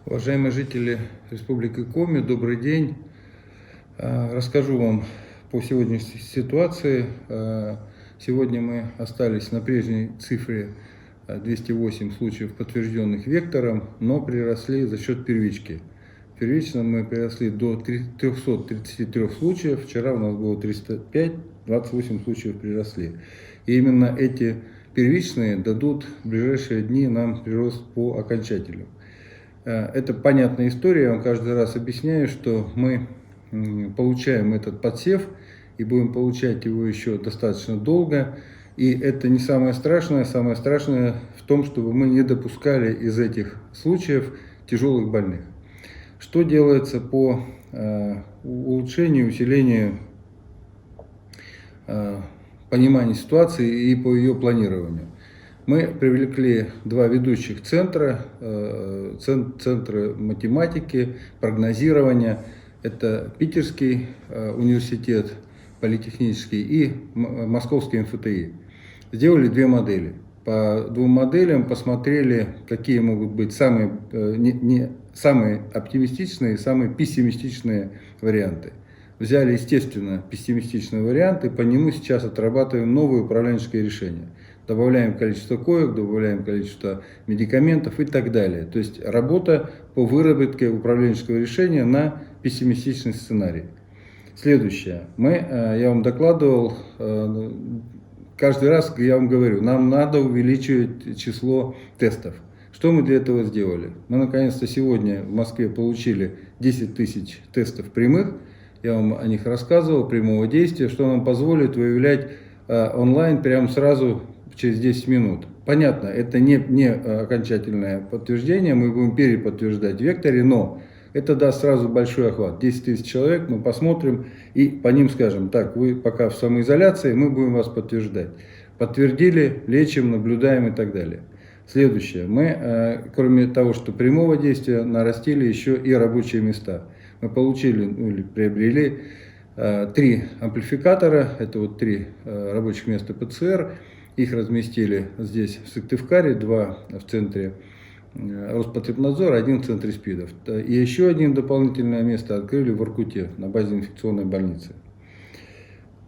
Уважаемые жители Республики Коми, добрый день. Расскажу вам по сегодняшней ситуации. Сегодня мы остались на прежней цифре 208 случаев, подтвержденных вектором, но приросли за счет первички. Первично мы приросли до 333 случаев, вчера у нас было 305, 28 случаев приросли. И именно эти первичные дадут в ближайшие дни нам прирост по окончателю. Это понятная история, я вам каждый раз объясняю, что мы получаем этот подсев и будем получать его еще достаточно долго. И это не самое страшное в том, чтобы мы не допускали из этих случаев тяжелых больных. Что делается по улучшению, усилению понимания ситуации и по ее планированию? Мы привлекли два ведущих центра, центры математики, прогнозирования. Это Питерский университет политехнический и Московский МФТИ. Сделали две модели. По двум моделям посмотрели, какие могут быть самые оптимистичные и самые пессимистичные варианты. Взяли, естественно, пессимистичный вариант и по нему сейчас отрабатываем новые управленческие решения. Добавляем количество коек, добавляем количество медикаментов и так далее. То есть работа по выработке управленческого решения на пессимистичный сценарий. Следующее. Я вам докладывал, каждый раз я вам говорю, нам надо увеличивать число тестов. Что мы для этого сделали? Мы наконец-то сегодня в Москве получили 10 тысяч тестов прямых. Я вам о них рассказывал, прямого действия, что нам позволит выявлять онлайн прямо сразу через 10 минут. Понятно, это не окончательное подтверждение, мы будем переподтверждать в векторе, но это даст сразу большой охват. 10 тысяч человек, мы посмотрим и по ним скажем, так, вы пока в самоизоляции, мы будем вас подтверждать. Подтвердили, лечим, наблюдаем и так далее. Следующее. Мы, кроме того, что прямого действия, нарастили еще и рабочие места. Мы получили или приобрели 3 амплификатора, это вот 3 рабочих места ПЦР. Их разместили здесь в Сыктывкаре, 2 в центре Роспотребнадзора, 1 в центре СПИДов. И еще один дополнительное место открыли в Воркуте на базе инфекционной больницы.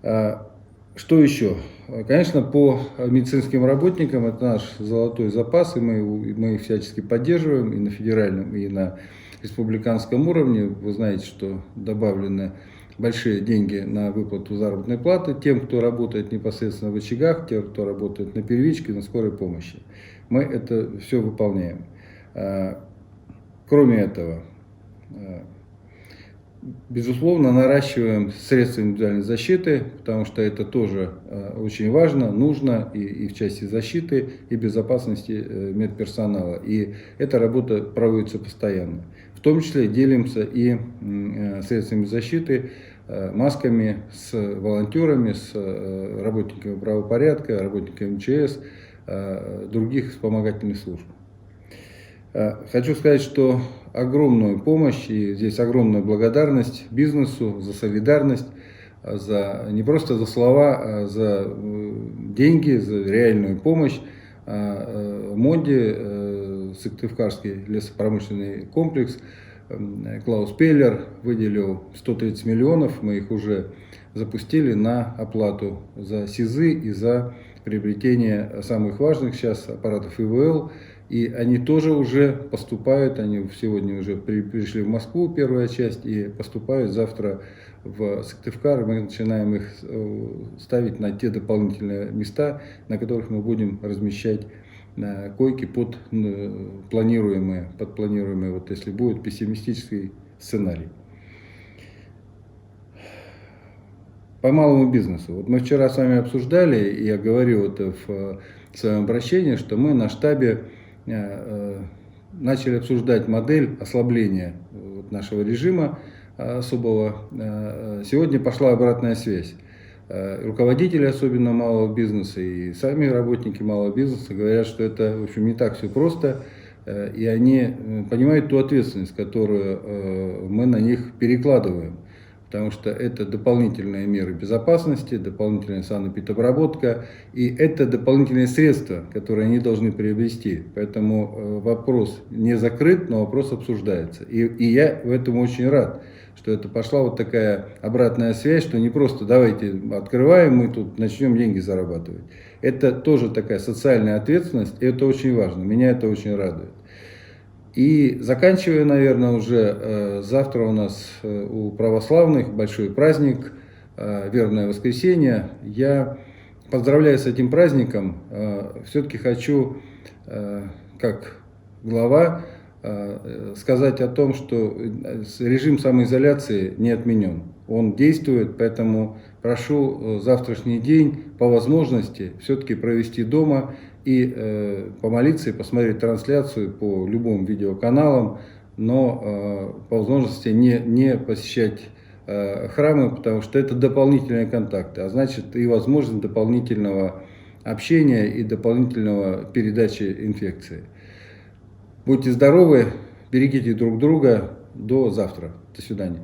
Что еще? Конечно, по медицинским работникам это наш золотой запас, и мы их всячески поддерживаем и на федеральном, и на республиканском уровне. Вы знаете, что добавлены большие деньги на выплату заработной платы тем, кто работает непосредственно в очагах, тем, кто работает на первичке, на скорой помощи. Мы это все выполняем. Кроме этого, безусловно, наращиваем средства индивидуальной защиты, потому что это тоже очень важно, нужно и в части защиты, и безопасности медперсонала. И эта работа проводится постоянно. В том числе делимся и средствами защиты, масками с волонтерами, с работниками правопорядка, работниками МЧС, других вспомогательных служб. Хочу сказать, что огромную помощь и здесь огромная благодарность бизнесу за солидарность, не просто за слова, а за деньги, за реальную помощь. МОНДИ, Сыктывкарский лесопромышленный комплекс, Клаус Пеллер выделил 130 миллионов, мы их уже запустили на оплату за СИЗы и за приобретение самых важных сейчас аппаратов ИВЛ. И они тоже уже поступают, они сегодня уже пришли в Москву, первая часть, и поступают завтра в Сыктывкар. Мы начинаем их ставить на те дополнительные места, на которых мы будем размещать койки под планируемые, вот если будет пессимистический сценарий. По малому бизнесу. Вот мы вчера с вами обсуждали, и я говорил это в своем обращении, что мы на штабе начали обсуждать модель ослабления нашего режима особого. Сегодня пошла обратная связь. Руководители, особенно малого бизнеса, и сами работники малого бизнеса говорят, что это, в общем, не так все просто, и они понимают ту ответственность, которую мы на них перекладываем. потому что это дополнительные меры безопасности, дополнительная санэпидобработка, и это дополнительные средства, которые они должны приобрести. Поэтому вопрос не закрыт, но вопрос обсуждается. И я в этом очень рад, что это пошла вот такая обратная связь, что не просто давайте открываем, мы тут начнем деньги зарабатывать. Это тоже такая социальная ответственность, и это очень важно, меня это очень радует. И заканчивая, наверное, уже завтра у нас у православных большой праздник, Вербное воскресенье. Я поздравляю с этим праздником. Все-таки хочу, как глава, сказать о том, что режим самоизоляции не отменен. Он действует, поэтому прошу завтрашний день по возможности все-таки провести дома и помолиться и посмотреть трансляцию по любым видеоканалам, но по возможности не посещать храмы, потому что это дополнительные контакты, а значит и возможность дополнительного общения и дополнительного передачи инфекции. Будьте здоровы, берегите друг друга. До завтра. До свидания.